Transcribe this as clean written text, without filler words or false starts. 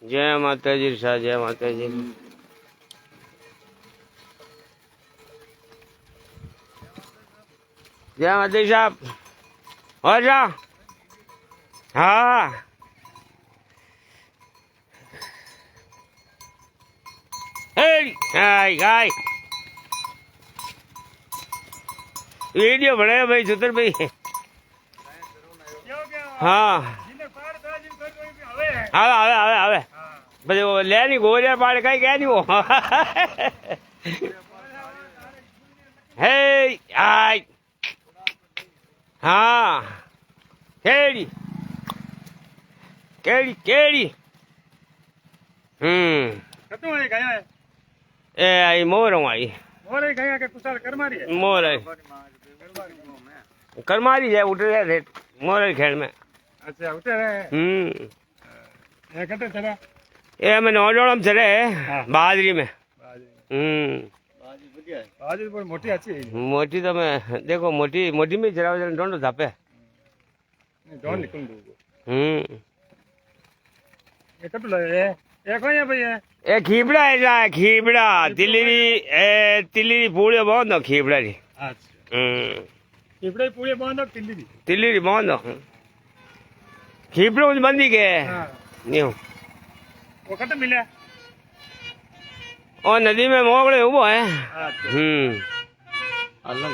जय माता जी शाह, जय माता जी। जय माता जी साहब। और जा। हाँ हाय हाय वीडियो बनाया भाई सुतर भाई। हाँ आवे आवे आवे आवे પછી લે ની ગોળિયા પાડે કઈ કે નહીં હે આય હા કેડી કેડી કેડી કતું અહીં ગયા એ આઈ મોરો આઈ મોરે ગયા કે કુસાર કરમારી મોર આઈ करमारी है उठ रहे थे मोरल खेल में। अच्छा उठे रहे ये कते चला ये मैं नौजोड़म चले हाँ। बाजरी में। बाजी बढ़िया है बाजी पर मोटी अच्छी है मोटी तो मैं देखो मोटी मोटी में चला डोंडो धापे डॉन निकल दो ये कतु लगे ये कोई है भैया ए खीबड़ा है जा खीबड़ा तिल्ली पूरे बहुत ना खीबड़ा री। अच्छा इपड़े पूरे बांधो तिल्ली तिल्ली बहुत ना खीबड़ो बंदी के हां न्यू वो कते मिले और नदी में मोगड़े उबो है। अच्छा अलग